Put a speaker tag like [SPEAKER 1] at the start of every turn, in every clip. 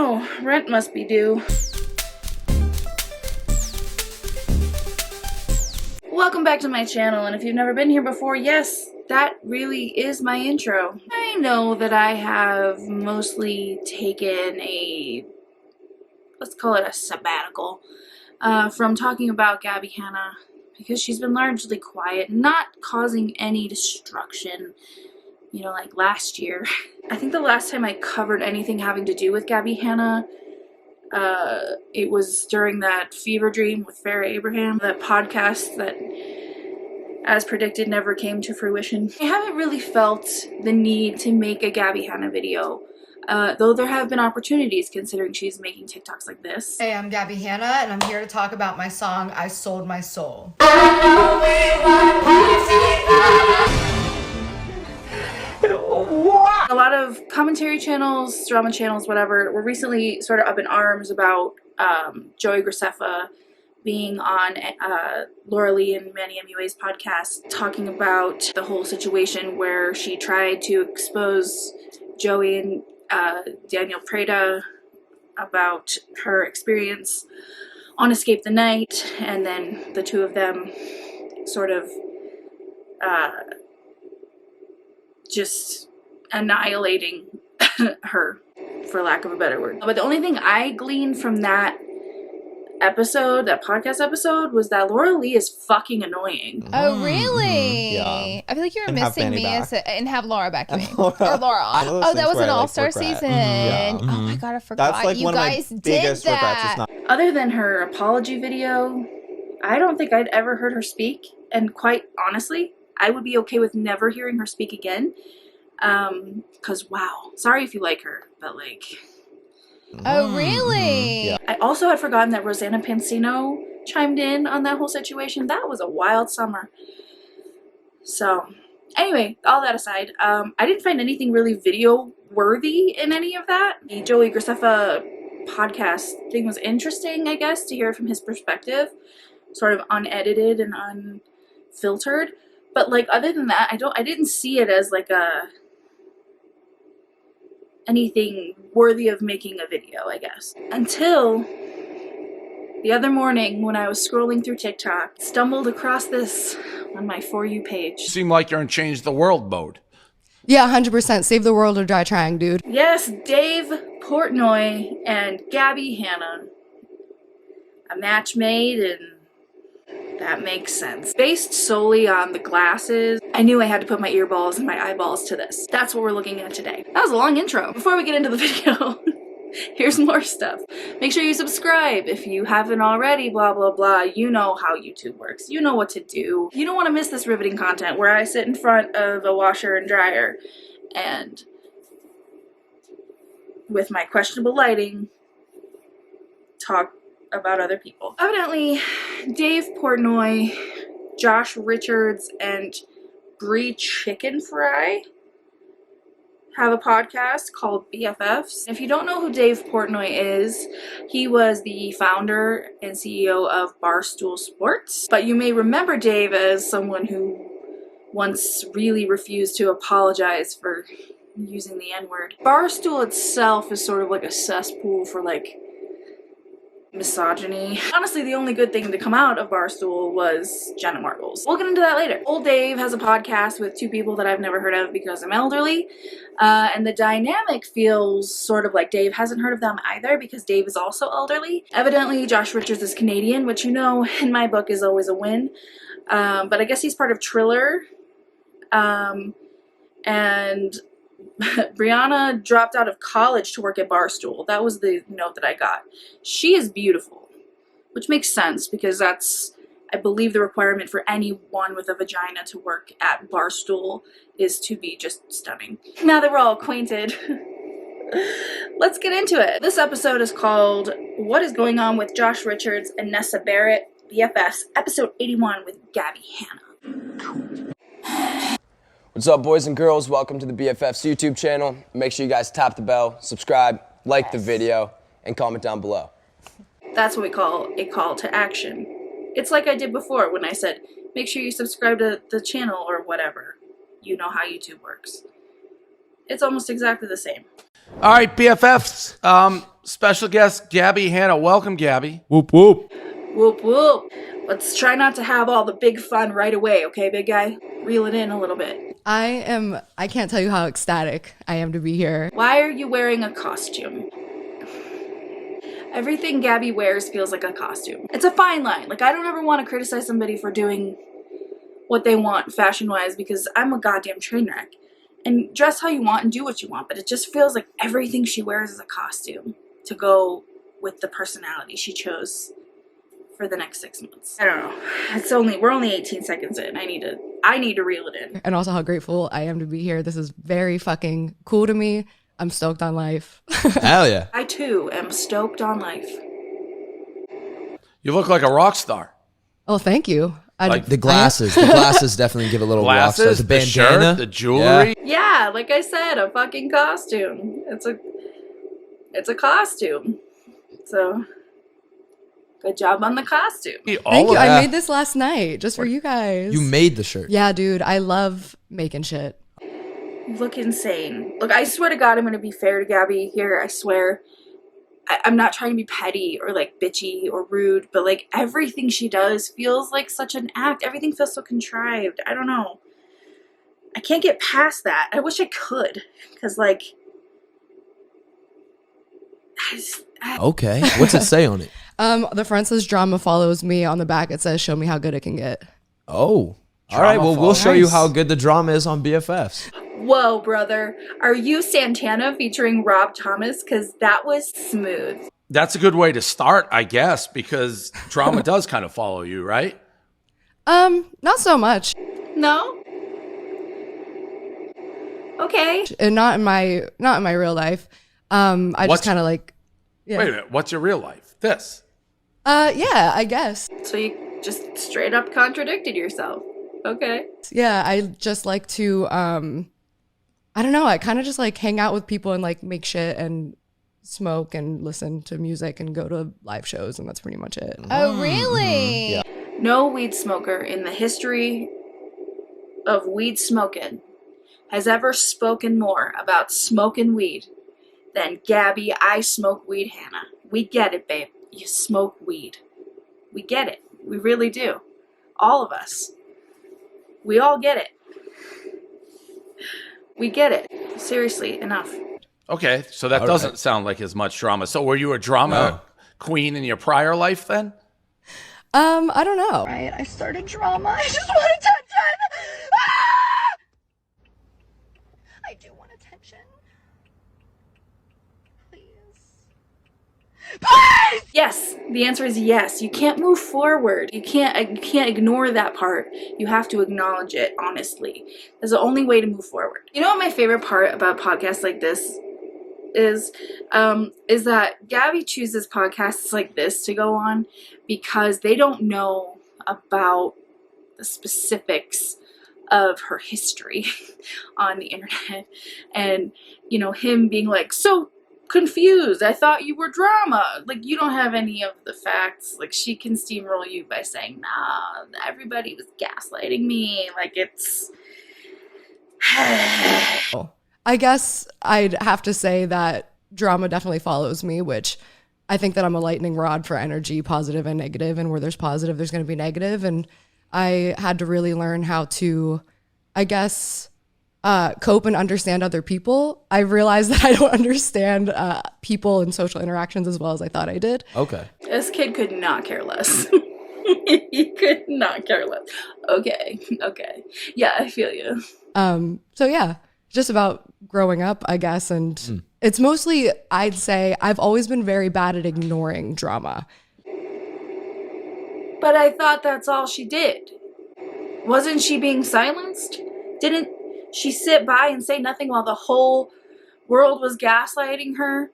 [SPEAKER 1] know, rent must be due. Welcome back to my channel, and if you've never been here before, yes, that really is my intro. I know that I have mostly taken a, let's call it a sabbatical, from talking about Gabbie Hanna, because she's been largely quiet, not causing any destruction, you know, like last year. I think the last time I covered anything having to do with Gabbie Hanna, it was during that fever dream with Farrah Abraham, that podcast that, as predicted, never came to fruition. I haven't really felt the need to make a Gabbie Hanna video, though there have been opportunities considering she's making TikToks like this.
[SPEAKER 2] Hey, I'm Gabbie Hanna, and I'm here to talk about my song, I Sold My Soul.
[SPEAKER 1] A lot of commentary channels, drama channels, whatever, were recently sort of up in arms about Joey Graceffa being on Laura Lee and Manny MUA's podcast, talking about the whole situation where she tried to expose Joey and Daniel Prada about her experience on Escape the Night, and then the two of them sort of just annihilating her, for lack of a better word. But the only thing I gleaned from that episode, that podcast episode, was that Laura Lee is fucking annoying.
[SPEAKER 3] Oh, really?
[SPEAKER 4] Mm-hmm. Yeah.
[SPEAKER 3] I feel like you were
[SPEAKER 4] And have
[SPEAKER 3] missing
[SPEAKER 4] Fanny
[SPEAKER 3] me
[SPEAKER 4] back.
[SPEAKER 3] and have Laura back. You mean?
[SPEAKER 4] Laura.
[SPEAKER 3] Or Laura.
[SPEAKER 4] One of those
[SPEAKER 3] Oh, that
[SPEAKER 4] things
[SPEAKER 3] was
[SPEAKER 4] where
[SPEAKER 3] an
[SPEAKER 4] I, like,
[SPEAKER 3] all-star
[SPEAKER 4] regret.
[SPEAKER 3] season.
[SPEAKER 4] Yeah.
[SPEAKER 3] Oh my god, I forgot.
[SPEAKER 4] That's like
[SPEAKER 3] you
[SPEAKER 4] one of my
[SPEAKER 3] guys did
[SPEAKER 4] biggest regrets.
[SPEAKER 3] that.
[SPEAKER 4] It's not.
[SPEAKER 1] Other than her apology video, I don't think I'd ever heard her speak, and quite honestly, I would be okay with never hearing her speak again. Cause wow, sorry if you like her, but like.
[SPEAKER 3] Oh, really?
[SPEAKER 4] Yeah.
[SPEAKER 1] I also had forgotten that Rosanna Pansino chimed in on that whole situation. That was a wild summer. So, anyway, all that aside, I didn't find anything really video worthy in any of that. The Joey Graceffa podcast thing was interesting, I guess, to hear from his perspective, sort of unedited and unfiltered. But like, other than that, I didn't see it as like anything worthy of making a video, I guess. Until the other morning when I was scrolling through TikTok, stumbled across this on my For You page.
[SPEAKER 5] Seem like you're in change the world mode.
[SPEAKER 2] Yeah, 100%. Save the world or die trying, dude.
[SPEAKER 1] Yes, Dave Portnoy and Gabbie Hanna. A match made, and that makes sense. Based solely on the glasses, I knew I had to put my earballs and my eyeballs to this. That's what we're looking at today. That was a long intro. Before we get into the video, here's more stuff. Make sure you subscribe if you haven't already, blah, blah, blah. You know how YouTube works. You know what to do. You don't want to miss this riveting content where I sit in front of a washer and dryer and, with my questionable lighting, talk about other people. Evidently, Dave Portnoy, Josh Richards, and Brie Chicken Fry have a podcast called BFFs. If you don't know who Dave Portnoy is, he was the founder and CEO of Barstool Sports. But you may remember Dave as someone who once really refused to apologize for using the N-word. Barstool itself is sort of like a cesspool for like misogyny. Honestly, the only good thing to come out of Barstool was Jenna Marbles. We'll get into that later. Old Dave has a podcast with two people that I've never heard of because I'm elderly, and the dynamic feels sort of like Dave hasn't heard of them either because Dave is also elderly. Evidently, Josh Richards is Canadian, which, you know, in my book is always a win, but I guess he's part of Triller, and Brianna dropped out of college to work at Barstool. That was the note that I got. She is beautiful, which makes sense because that's, I believe, the requirement for anyone with a vagina to work at Barstool is to be just stunning. Now that we're all acquainted, let's get into it. This episode is called What is Going On with Josh Richards and Nessa Barrett, BFFs, episode 81 with Gabbie Hanna.
[SPEAKER 6] What's up, boys and girls? Welcome to the BFFs YouTube channel. Make sure you guys tap the bell, subscribe, like the video, and comment down below.
[SPEAKER 1] That's what we call a call to action. It's like I did before when I said, make sure you subscribe to the channel or whatever. You know how YouTube works. It's almost exactly the same.
[SPEAKER 5] All right, BFFs. special guest Gabbie Hanna. Welcome, Gabbie.
[SPEAKER 4] Whoop whoop.
[SPEAKER 1] Whoop whoop. Let's try not to have all the big fun right away, okay, big guy? Reel it in a little bit.
[SPEAKER 2] I can't tell you how ecstatic I am to be here.
[SPEAKER 1] Why are you wearing a costume? Everything Gabbie wears feels like a costume. It's a fine line. Like, I don't ever want to criticize somebody for doing what they want fashion-wise because I'm a goddamn train wreck. And dress how you want and do what you want, but it just feels like everything she wears is a costume to go with the personality she chose for the next 6 months. I don't know. We're only 18 seconds in. I need to reel it in.
[SPEAKER 2] And also how grateful I am to be here. This is very fucking cool to me. I'm stoked on life.
[SPEAKER 4] Hell yeah.
[SPEAKER 1] I too am stoked on life.
[SPEAKER 5] You look like a rock star.
[SPEAKER 2] Oh, thank you.
[SPEAKER 5] Like
[SPEAKER 4] The glasses definitely give a little rock star.
[SPEAKER 5] Glasses,
[SPEAKER 4] The
[SPEAKER 5] the
[SPEAKER 4] bandana,
[SPEAKER 5] shirt, the jewelry.
[SPEAKER 1] Yeah, like I said, a fucking costume. It's a costume. So good job on the costume.
[SPEAKER 2] Thank you.
[SPEAKER 4] that.
[SPEAKER 2] I made this last night just for you guys.
[SPEAKER 4] You made the shirt.
[SPEAKER 2] Yeah, dude. I love making shit.
[SPEAKER 1] You look insane. Look, I swear to God, I'm going to be fair to Gabbie here. I swear. I'm not trying to be petty or like bitchy or rude, but like everything she does feels like such an act. Everything feels so contrived. I don't know. I can't get past that. I wish I could, because like,
[SPEAKER 4] Okay. What's it say on it?
[SPEAKER 2] The front says drama follows me. On the back it says show me how good it can get.
[SPEAKER 4] Oh. All right. Well, we'll show you how good the drama is on BFFs.
[SPEAKER 1] whoa, brother. Are you Santana featuring Rob Thomas? Because that was smooth.
[SPEAKER 5] That's a good way to start, I guess, because drama does kind of follow you, right?
[SPEAKER 2] Not so much.
[SPEAKER 1] No? Okay.
[SPEAKER 2] And not in my real life. I
[SPEAKER 5] What's-
[SPEAKER 2] just kind of like, yeah.
[SPEAKER 5] Wait a minute. What's your real life? This.
[SPEAKER 2] Yeah, I guess.
[SPEAKER 1] So you just straight up contradicted yourself. Okay.
[SPEAKER 2] Yeah, I just like to, I don't know, I kind of just like hang out with people and like make shit and smoke and listen to music and go to live shows, and that's pretty much it.
[SPEAKER 3] Oh, really?
[SPEAKER 4] Yeah.
[SPEAKER 1] No weed smoker in the history of weed smoking has ever spoken more about smoking weed than Gabbie. I smoke weed, Hannah. We get it, babe. You smoke weed. We get it. We really do. All of us. We all get it. We get it. Seriously, enough.
[SPEAKER 5] Okay, so that
[SPEAKER 4] All
[SPEAKER 5] doesn't
[SPEAKER 4] right.
[SPEAKER 5] sound like as much drama. So were you a drama queen in your prior life then?
[SPEAKER 2] I don't know.
[SPEAKER 7] Right, I started drama. I just want attention. I do want attention. Please. Please!
[SPEAKER 1] Yes, the answer is yes. You can't move forward. You can't ignore that part. You have to acknowledge it honestly. That's the only way to move forward. You know what my favorite part about podcasts like this is that Gabbie chooses podcasts like this to go on because they don't know about the specifics of her history on the internet, and you know, him being like, so confused, I thought you were drama. Like, you don't have any of the facts. Like, she can steamroll you by saying, nah, everybody was gaslighting me. Like, it's
[SPEAKER 2] I guess I'd have to say that drama definitely follows me, which I think that I'm a lightning rod for energy, positive and negative, and where there's positive, there's going to be negative. And I had to really learn how to, I guess, cope and understand other people. I realized that I don't understand people and social interactions as well as I thought I did.
[SPEAKER 4] Okay.
[SPEAKER 1] this kid could not care less. He could not care less. Okay. Yeah, I feel you.
[SPEAKER 2] So yeah, just about growing up, I guess. And it's mostly, I'd say, I've always been very bad at ignoring drama.
[SPEAKER 1] But I thought that's all she did. Wasn't she being silenced? Didn't she sit by and say nothing while the whole world was gaslighting her,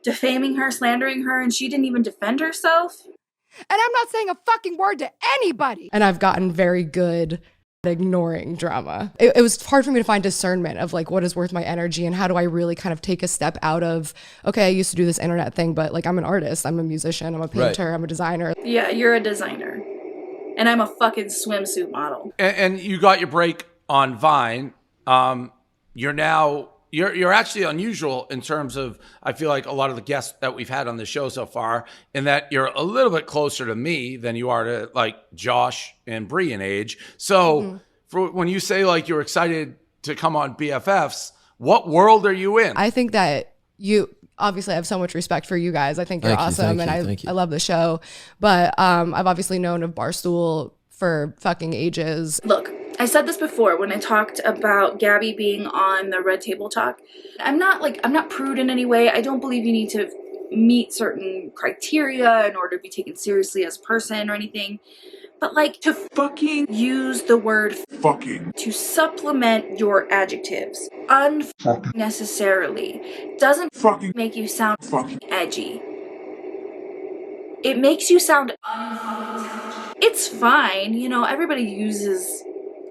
[SPEAKER 1] defaming her, slandering her, and she didn't even defend herself?
[SPEAKER 2] And I'm not saying a fucking word to anybody. And I've gotten very good at ignoring drama. It was hard for me to find discernment of like what is worth my energy and how do I really kind of take a step out of, okay, I used to do this internet thing, but like I'm an artist, I'm a musician, I'm a painter, I'm a designer.
[SPEAKER 1] Yeah, you're a designer. And I'm a fucking swimsuit model.
[SPEAKER 5] And you got your break on Vine. You're now you're actually unusual in terms of, I feel like a lot of the guests that we've had on the show so far, in that you're a little bit closer to me than you are to like Josh and Bree in age. So for when you say like you're excited to come on BFFs, what world are you in?
[SPEAKER 2] I think that you obviously have so much respect for you guys. I think you're awesome, and I love the show. But I've obviously known of Barstool for fucking ages.
[SPEAKER 1] Look, I said this before when I talked about Gabbie being on the Red Table Talk. I'm not prude in any way. I don't believe you need to meet certain criteria in order to be taken seriously as a person or anything. But like, to fucking use the word fucking to supplement your adjectives unnecessarily doesn't fucking make you sound fucking edgy. It makes you sound unintelligent. It's fine, you know, everybody uses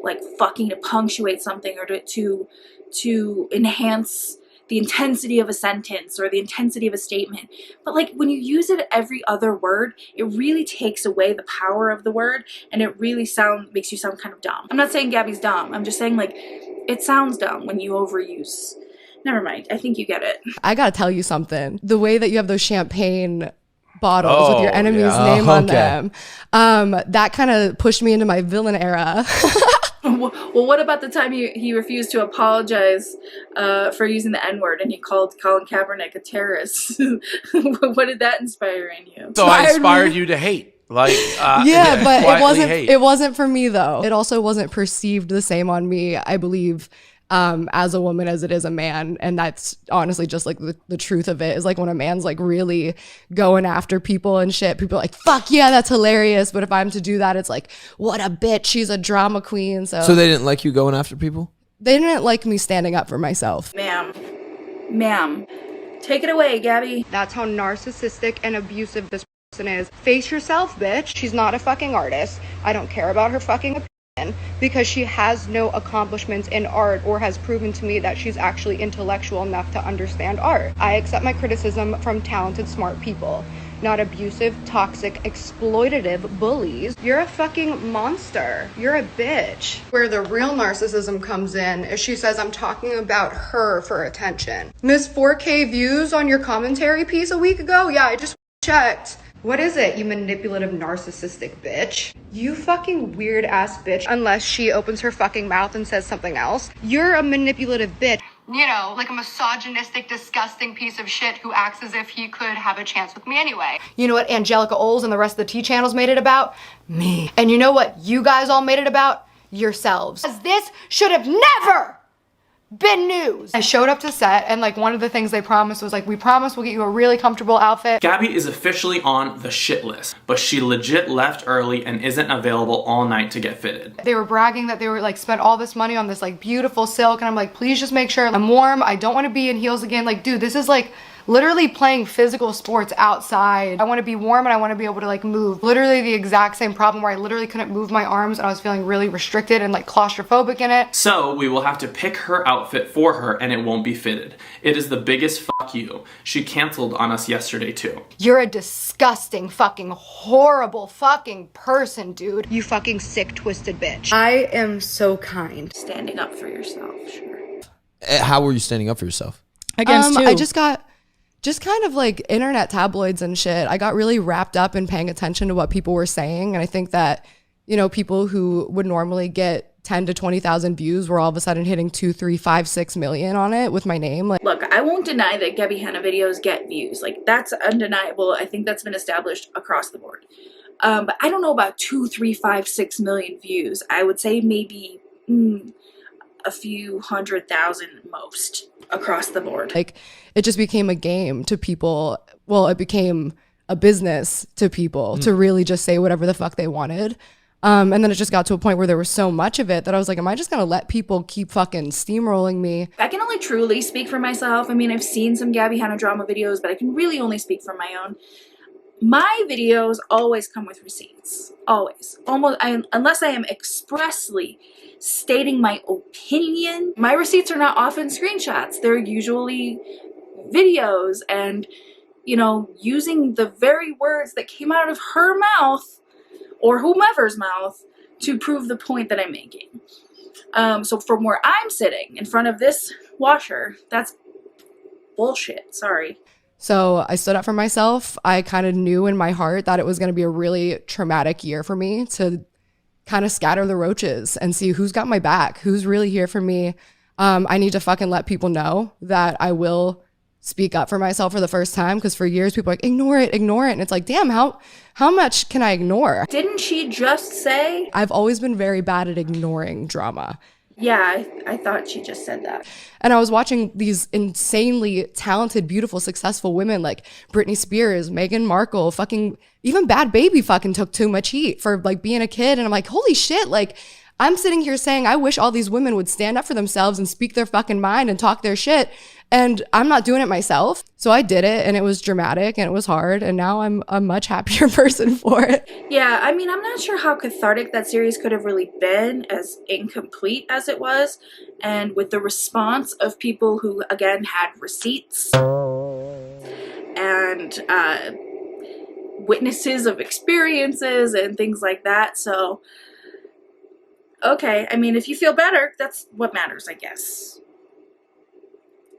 [SPEAKER 1] like fucking to punctuate something or to enhance the intensity of a sentence or the intensity of a statement. But like when you use it every other word, it really takes away the power of the word, and it really makes you sound kind of dumb. I'm not saying Gabbie's dumb. I'm just saying like it sounds dumb when you overuse. Never mind. I think you get it.
[SPEAKER 2] I gotta tell you something. The way that you have those champagne bottles with your enemy's name on them, that kind of pushed me into my villain era.
[SPEAKER 1] Well, what about the time he refused to apologize for using the N-word, and he called Colin Kaepernick a terrorist? What did that inspire in you?
[SPEAKER 5] So I inspired you to hate. Like
[SPEAKER 2] yeah, but
[SPEAKER 5] hate.
[SPEAKER 2] it wasn't for me though. It also wasn't perceived the same on me, I believe, as a woman as it is a man. And that's honestly just like the truth of it, is like when a man's like really going after people and shit, people are like, fuck yeah, that's hilarious. But if I'm to do that, it's like, what a bitch, she's a drama queen. So
[SPEAKER 4] they didn't like you going after people?
[SPEAKER 2] They didn't like me standing up for myself.
[SPEAKER 1] Ma'am, take it away, Gabbie.
[SPEAKER 8] That's how narcissistic and abusive this person is. Face yourself, bitch. She's not a fucking artist. I don't care about her fucking opinion, because she has no accomplishments in art or has proven to me that she's actually intellectual enough to understand art. I accept my criticism from talented, smart people, not abusive, toxic, exploitative bullies. You're a fucking monster. You're a bitch. Where the real narcissism comes in is she says I'm talking about her for attention. Miss 4K views on your commentary piece a week ago? Yeah, I just checked. What is it, you manipulative narcissistic bitch? You fucking weird ass bitch, unless she opens her fucking mouth and says something else. You're a manipulative bitch. You know, like a misogynistic, disgusting piece of shit who acts as if he could have a chance with me anyway. You know what Angelica Oles and the rest of the T channels made it about? Me. And you know what you guys all made it about? Yourselves. This should have never been news. I showed up to set, and like one of the things they promised was like, we promise we'll get you a really comfortable outfit.
[SPEAKER 9] Gabbie is officially on the shit list, but she legit left early and isn't available all night to get fitted.
[SPEAKER 8] They were bragging that they were like spent all this money on this like beautiful silk, and I'm like, please just make sure I'm warm. I don't want to be in heels again. Like, dude, this is like literally playing physical sports outside. I want to be warm and I want to be able to like move. Literally the exact same problem where I literally couldn't move my arms and I was feeling really restricted and like claustrophobic in it.
[SPEAKER 9] So we will have to pick her outfit for her and it won't be fitted. It is the biggest fuck you. She canceled on us yesterday too.
[SPEAKER 8] You're a disgusting fucking horrible fucking person, dude. You fucking sick twisted bitch. I am so kind.
[SPEAKER 1] Standing up for yourself, sure.
[SPEAKER 4] How were you standing up for yourself?
[SPEAKER 2] Against who? I just got kind of like internet tabloids and shit. I got really wrapped up in paying attention to what people were saying. And I think that, you know, people who would normally get 10 to 20,000 views were all of a sudden hitting 2, 3, 5, 6 million on it with my name. Like,
[SPEAKER 1] look, I won't deny that Gabbie Hanna videos get views. Like, that's undeniable. I think that's been established across the board. But I don't know about 2, 3, 5, 6 million views. I would say maybe a few 100,000 most across the board.
[SPEAKER 2] Like, it just became a game to people. Well, it became a business to people to really just say whatever the fuck they wanted. And then it just got to a point where there was so much of it that I was like, am I just gonna let people keep fucking steamrolling me?
[SPEAKER 1] I can only truly speak for myself. I mean, I've seen some Gabbie Hanna drama videos, but I can really only speak for my own. My videos always come with receipts. Always. Unless I am expressly stating my opinion, my receipts are not often screenshots. They're usually videos and, you know, using the very words that came out of her mouth or whomever's mouth to prove the point that I'm making. So from where I'm sitting in front of this wash her. That's bullshit. Sorry.
[SPEAKER 2] So I stood up for myself. I kind of knew in my heart that it was going to be a really traumatic year for me to kind of scatter the roaches and see who's got my back, who's really here for me. I need to fucking let people know that I will speak up for myself for the first time, because for years people are like, ignore it. And it's like, damn, how much can I ignore?
[SPEAKER 1] Didn't she just say?
[SPEAKER 2] I've always been very bad at ignoring drama.
[SPEAKER 1] Yeah, I thought she just said that.
[SPEAKER 2] And I was watching these insanely talented, beautiful, successful women like Britney Spears, Meghan Markle, fucking even Bad Baby fucking took too much heat for like being a kid. And I'm like, holy shit, like I'm sitting here saying I wish all these women would stand up for themselves and speak their fucking mind and talk their shit. And I'm not doing it myself. So I did it, and it was dramatic and it was hard. And now I'm a much happier person for it.
[SPEAKER 1] Yeah, I mean, I'm not sure how cathartic that series could have really been, as incomplete as it was. And with the response of people who, again, had receipts and witnesses of experiences and things like that. So, okay, I mean, if you feel better, that's what matters, I guess.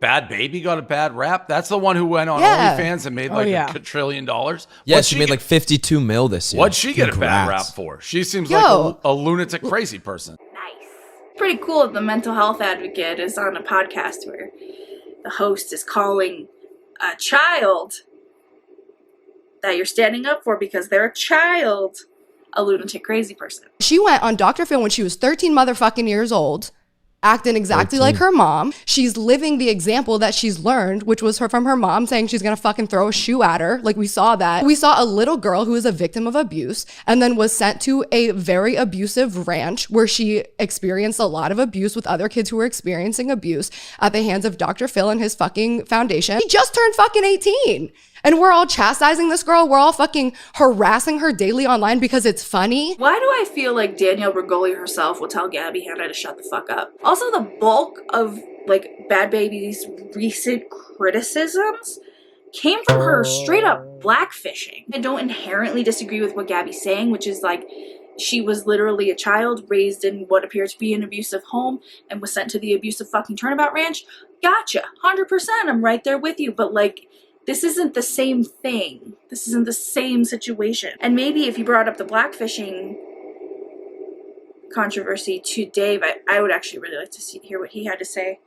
[SPEAKER 5] Bad Baby got a bad rap. That's the one who went on
[SPEAKER 2] Yeah.
[SPEAKER 5] OnlyFans and made like a $1 trillion.
[SPEAKER 4] Yeah,
[SPEAKER 5] What'd
[SPEAKER 4] she made like 52 mil this year.
[SPEAKER 5] What'd she get a bad
[SPEAKER 4] Congrats.
[SPEAKER 5] rap for? She seems
[SPEAKER 2] Yo.
[SPEAKER 5] like a lunatic, crazy person.
[SPEAKER 1] Nice. Pretty cool that the mental health advocate is on a podcast where the host is calling a child that you're standing up for because they're a child a lunatic, crazy person.
[SPEAKER 2] She went on Dr. Phil when she was 13 motherfucking years old, acting exactly
[SPEAKER 4] 13.
[SPEAKER 2] like her mom. She's living the example that she's learned, which was from her mom saying she's gonna fucking throw a shoe at her. Like, we saw that. We saw a little girl who was a victim of abuse and then was sent to a very abusive ranch where she experienced a lot of abuse with other kids who were experiencing abuse at the hands of Dr. Phil and his fucking foundation. He just turned fucking 18. And we're all chastising this girl. We're all fucking harassing her daily online because it's funny.
[SPEAKER 1] Why do I feel like Danielle Bregoli herself will tell Gabbie Hanna to shut the fuck up? Also, the bulk of like Bad Baby's recent criticisms came from her straight up blackfishing. I don't inherently disagree with what Gabbie's saying, which is like she was literally a child raised in what appears to be an abusive home and was sent to the abusive fucking Turnabout Ranch. Gotcha. 100%. I'm right there with you. But like, this isn't the same thing. This isn't the same situation. And maybe if you brought up the blackfishing controversy to Dave, I would actually really like to hear what he had to say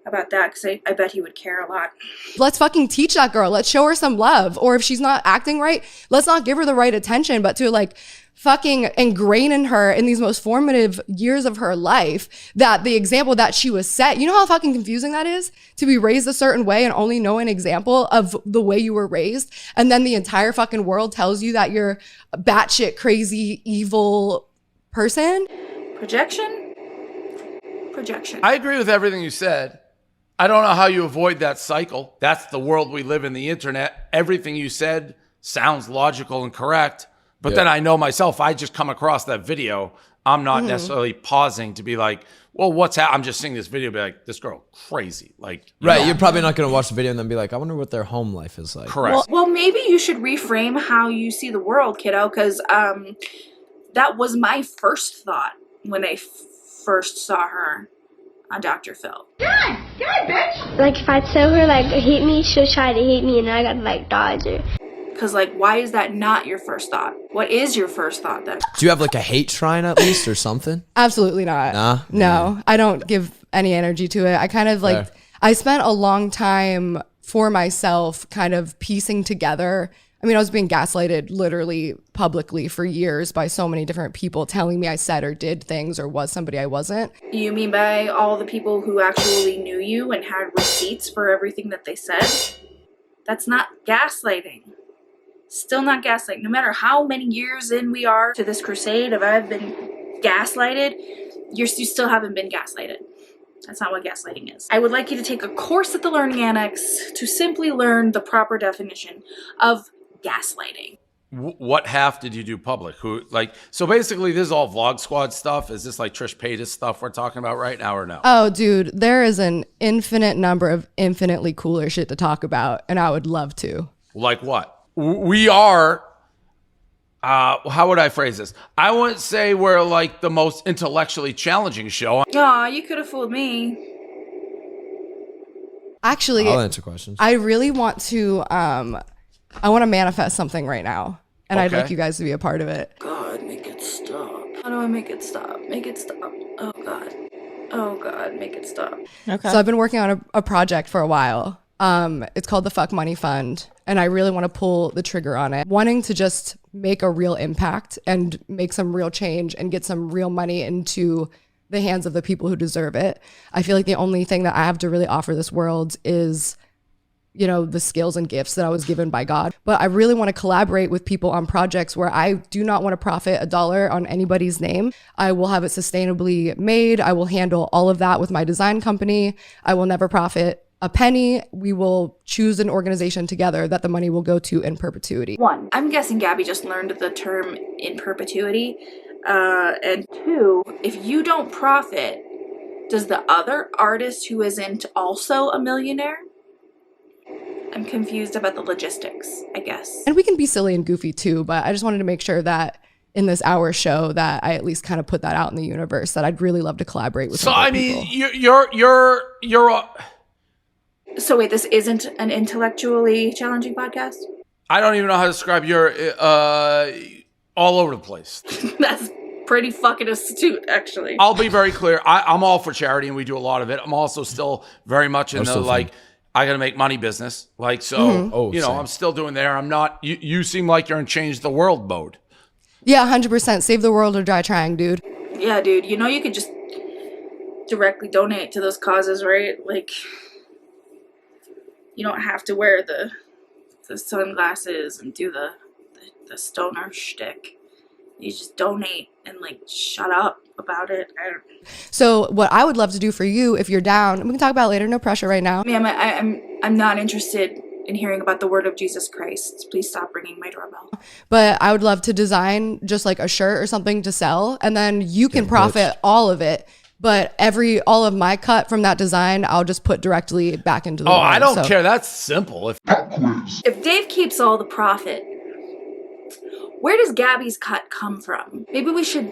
[SPEAKER 1] about that, because I bet he would care a lot.
[SPEAKER 2] Let's fucking teach that girl. Let's show her some love. Or if she's not acting right, let's not give her the right attention, but to like fucking ingrain in her in these most formative years of her life that the example that she was set. You know how fucking confusing that is? To be raised a certain way and only know an example of the way you were raised. And then the entire fucking world tells you that you're a batshit crazy, evil person.
[SPEAKER 1] Projection?
[SPEAKER 5] I agree with everything you said. I don't know how you avoid that cycle. That's the world we live in, the internet. Everything you said sounds logical and correct. But then I know myself, I just come across that video. I'm not necessarily pausing to be like, well, what's happening? I'm just seeing this video, be like, this girl crazy. Like,
[SPEAKER 4] Right, you're probably not going to watch the video and then be like, I wonder what their home life is like.
[SPEAKER 5] Correct.
[SPEAKER 1] Well, maybe you should reframe how you see the world, kiddo, because that was my first thought when I first saw her on Dr. Phil.
[SPEAKER 7] God, bitch! Like, if I tell her, like, hit me, she'll try to hit me, and I gotta, like, dodge her.
[SPEAKER 1] Because, like, why is that not your first thought? What is your first thought then?
[SPEAKER 4] Do you have like a hate shrine at least or something?
[SPEAKER 2] Absolutely not.
[SPEAKER 4] Nah?
[SPEAKER 2] No, I don't give any energy to it. I kind of like,
[SPEAKER 4] Fair.
[SPEAKER 2] I spent a long time for myself kind of piecing together. I mean, I was being gaslighted literally publicly for years by so many different people telling me I said or did things or was somebody I wasn't.
[SPEAKER 1] You mean by all the people who actually knew you and had receipts for everything that they said? That's not gaslighting. Still not gaslighting. No matter how many years in we are to this crusade of I've been gaslighted, you still haven't been gaslighted. That's not what gaslighting is. I would like you to take a course at the Learning Annex to simply learn the proper definition of gaslighting.
[SPEAKER 5] What half did you do public? So basically this is all Vlog Squad stuff. Is this like Trish Paytas stuff we're talking about right now or no?
[SPEAKER 2] Oh, dude, there is an infinite number of infinitely cooler shit to talk about, and I would love to.
[SPEAKER 5] Like what? We are, how would I phrase this? I wouldn't say we're like the most intellectually challenging show.
[SPEAKER 1] Aw, you could have fooled me.
[SPEAKER 2] Actually,
[SPEAKER 4] I'll answer questions.
[SPEAKER 2] I really want to, I want to manifest something right now. And I'd
[SPEAKER 5] Okay.
[SPEAKER 2] like you guys to be a part of it.
[SPEAKER 1] God, make it stop. How do I make it stop? Make it stop. Oh God. Oh God, make it stop.
[SPEAKER 3] Okay.
[SPEAKER 2] So I've been working on a project for a while. It's called the Fuck Money Fund. And I really want to pull the trigger on it. Wanting to just make a real impact and make some real change and get some real money into the hands of the people who deserve it. I feel like the only thing that I have to really offer this world is, you know, the skills and gifts that I was given by God. But I really want to collaborate with people on projects where I do not want to profit $1 on anybody's name. I will have it sustainably made. I will handle all of that with my design company. I will never profit a penny. We will choose an organization together that the money will go to in perpetuity.
[SPEAKER 1] 1, I'm guessing Gabby just learned the term in perpetuity. And 2, if you don't profit, does the other artist who isn't also a millionaire? I'm confused about the logistics, I guess.
[SPEAKER 2] And we can be silly and goofy too, but I just wanted to make sure that in this hour show that I at least kind of put that out in the universe, that I'd really love to collaborate with.
[SPEAKER 5] So
[SPEAKER 2] some
[SPEAKER 5] I
[SPEAKER 2] people.
[SPEAKER 5] mean, you're.
[SPEAKER 1] So wait, this isn't an intellectually challenging podcast?
[SPEAKER 5] I don't even know how to describe your all over the place.
[SPEAKER 1] That's pretty fucking astute, actually.
[SPEAKER 5] I'll be very clear. I'm all for charity, and we do a lot of it. I'm also still very much in the
[SPEAKER 4] still
[SPEAKER 5] like,
[SPEAKER 4] fun.
[SPEAKER 5] I got to make money business. Like, so,
[SPEAKER 4] Oh,
[SPEAKER 5] you know,
[SPEAKER 4] same.
[SPEAKER 5] I'm still doing there. I'm not, you seem like you're in change the world mode.
[SPEAKER 2] Yeah, 100%. Save the world or die trying, dude.
[SPEAKER 1] Yeah, dude, you know you could just directly donate to those causes, right? Like, you don't have to wear the sunglasses and do the stoner shtick. You just donate and like shut up about it.
[SPEAKER 2] So what I would love to do for you, if you're down, we can talk about it later. No pressure right now.
[SPEAKER 1] Ma'am, I'm not interested in hearing about the word of Jesus Christ. Please stop ringing my doorbell.
[SPEAKER 2] But I would love to design just like a shirt or something to sell, and then you can profit all of it. But all of my cut from that design, I'll just put directly back into the.
[SPEAKER 5] Oh, I don't
[SPEAKER 2] So-
[SPEAKER 5] care. That's simple.
[SPEAKER 1] If Dave keeps all the profit, where does Gabby's cut come from? Maybe we should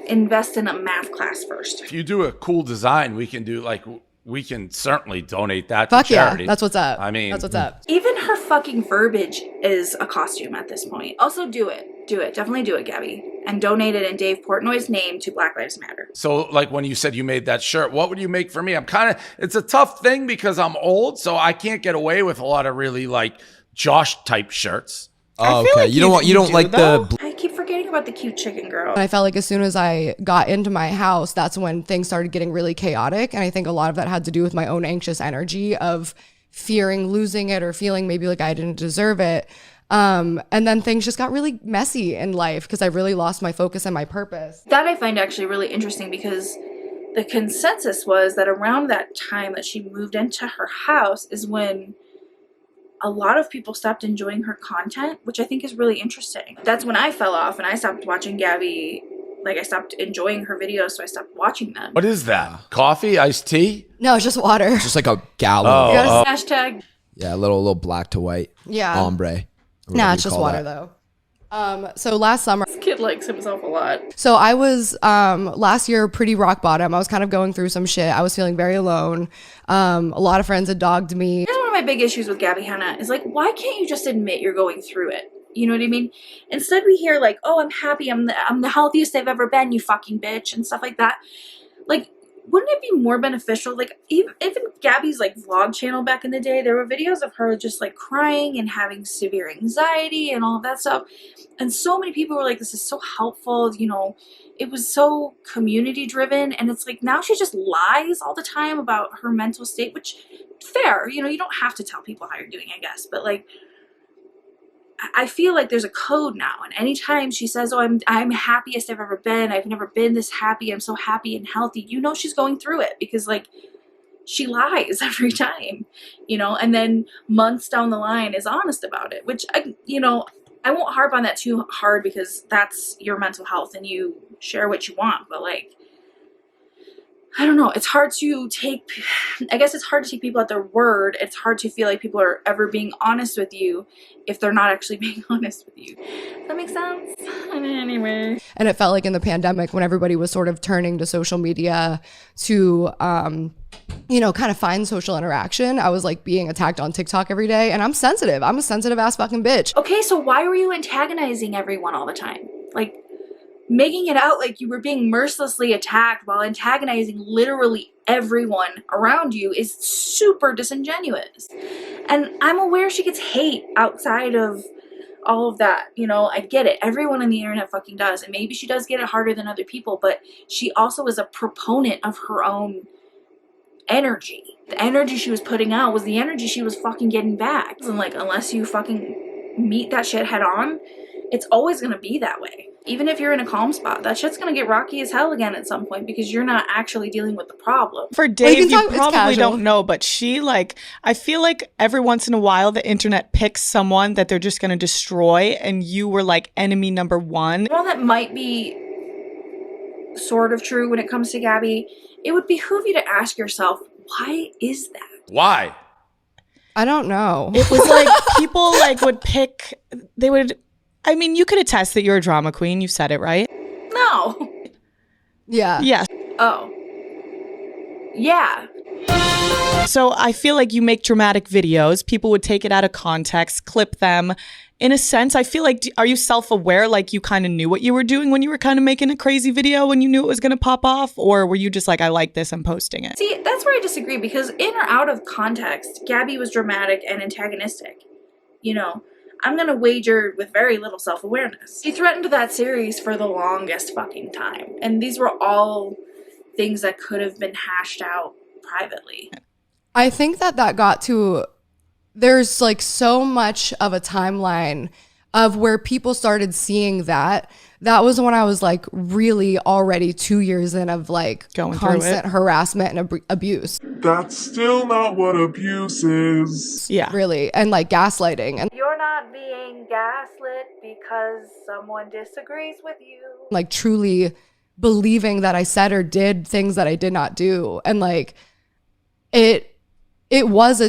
[SPEAKER 1] invest in a math class first.
[SPEAKER 5] If you do a cool design, we can certainly donate that
[SPEAKER 2] Fuck
[SPEAKER 5] to charity.
[SPEAKER 2] yeah, that's what's up.
[SPEAKER 5] I mean,
[SPEAKER 2] that's what's up.
[SPEAKER 1] Even her fucking verbiage is a costume at this point. Also, do it. Do it. Definitely do it, Gabby. And donate it in Dave Portnoy's name to Black Lives Matter.
[SPEAKER 5] So, like when you said you made that shirt, what would you make for me? It's a tough thing because I'm old, so I can't get away with a lot of really like Josh type shirts.
[SPEAKER 4] Oh,
[SPEAKER 3] feel
[SPEAKER 4] okay.
[SPEAKER 3] like
[SPEAKER 4] You don't want. You don't like
[SPEAKER 3] though.
[SPEAKER 4] the.
[SPEAKER 1] I keep forgetting about the cute chicken girl.
[SPEAKER 2] And I felt like as soon as I got into my house, that's when things started getting really chaotic. And I think a lot of that had to do with my own anxious energy of fearing losing it or feeling maybe like I didn't deserve it. And then things just got really messy in life because I really lost my focus and my purpose.
[SPEAKER 1] That I find actually really interesting because the consensus was that around that time that she moved into her house is when a lot of people stopped enjoying her content, which I think is really interesting. That's when I fell off and I stopped watching Gabby. Like, I stopped enjoying her videos, so I stopped watching them.
[SPEAKER 5] What is that? Coffee, iced tea?
[SPEAKER 2] No, it's just water.
[SPEAKER 4] Just like a gallon.
[SPEAKER 5] Oh.
[SPEAKER 2] You gotta-
[SPEAKER 1] Hashtag.
[SPEAKER 4] Yeah, a little black to white.
[SPEAKER 2] Yeah.
[SPEAKER 4] Ombre.
[SPEAKER 2] Nah, it's just water though. So last summer,
[SPEAKER 1] This kid likes himself a lot.
[SPEAKER 2] so I was last year pretty rock bottom. I was kind of going through some shit. I was feeling very alone. A lot of friends had dogged me.
[SPEAKER 1] Here's one of my big issues with Gabby Hanna is like, why can't you just admit you're going through it? You know what I mean? Instead we hear like, oh, I'm happy. I'm the healthiest I've ever been, you fucking bitch, and stuff like that. Like, wouldn't it be more beneficial? Like, even Gabby's like vlog channel back in the day, there were videos of her just like crying and having severe anxiety and all of that stuff. And so many people were like, this is so helpful. You know, it was so community driven. And it's like, now she just lies all the time about her mental state, which fair, you know, you don't have to tell people how you're doing, I guess. But like, I feel like there's a code now, and anytime she says, oh, I'm happiest I've ever been, I've never been this happy, I'm so happy and healthy, you know she's going through it because like she lies every time, you know, and then months down the line is honest about it, which I won't harp on that too hard because that's your mental health and you share what you want, but like, I don't know. It's hard to take, I guess it's hard to take people at their word. It's hard to feel like people are ever being honest with you if they're not actually being honest with you. Does that make sense? Anyway.
[SPEAKER 2] And it felt like in the pandemic when everybody was sort of turning to social media to, you know, kind of find social interaction. I was like being attacked on TikTok every day, and I'm sensitive. I'm a sensitive ass fucking bitch.
[SPEAKER 1] Okay, so why were you antagonizing everyone all the time? Like, making it out like you were being mercilessly attacked while antagonizing literally everyone around you is super disingenuous. And I'm aware she gets hate outside of all of that. You know, I get it. Everyone on the internet fucking does. And maybe she does get it harder than other people, but she also is a proponent of her own energy. The energy she was putting out was the energy she was fucking getting back. And like, unless you fucking meet that shit head on, it's always gonna be that way. Even if you're in a calm spot, that shit's gonna get rocky as hell again at some point because you're not actually dealing with the problem.
[SPEAKER 10] For Dave, you
[SPEAKER 2] it's
[SPEAKER 10] probably
[SPEAKER 2] casual.
[SPEAKER 10] don't know, but she, like, I feel like every once in a while the internet picks someone that they're just gonna destroy, and you were like enemy number one.
[SPEAKER 1] While that might be sort of true when it comes to Gabbie, it would behoove you to ask yourself, why is that?
[SPEAKER 5] Why?
[SPEAKER 2] I don't know.
[SPEAKER 10] It was like people like would pick, they would, I mean, you could attest that you're a drama queen. You said it, right?
[SPEAKER 1] No.
[SPEAKER 2] Yeah.
[SPEAKER 10] Yes.
[SPEAKER 1] Oh. Yeah.
[SPEAKER 10] So I feel like you make dramatic videos. People would take it out of context, clip them. In a sense, I feel like, are you self-aware? Like you kind of knew what you were doing when you were kind of making a crazy video when you knew it was going to pop off? Or were you just like, I like this, I'm posting it?
[SPEAKER 1] See, that's where I disagree because in or out of context, Gabbie was dramatic and antagonistic. You know, I'm going to wager with very little self-awareness. She threatened that series for the longest fucking time. And these were all things that could have been hashed out privately.
[SPEAKER 2] I think that got to, there's like so much of a timeline of where people started seeing that. That was when I was like really already 2 years in of like
[SPEAKER 10] Going through
[SPEAKER 2] constant
[SPEAKER 10] it.
[SPEAKER 2] harassment and abuse.
[SPEAKER 11] That's still not what abuse is.
[SPEAKER 10] Yeah.
[SPEAKER 2] Really. And like gaslighting. And
[SPEAKER 1] You're not being gaslit because someone disagrees with you.
[SPEAKER 2] like truly believing that I said or did things that I did not do. And like it was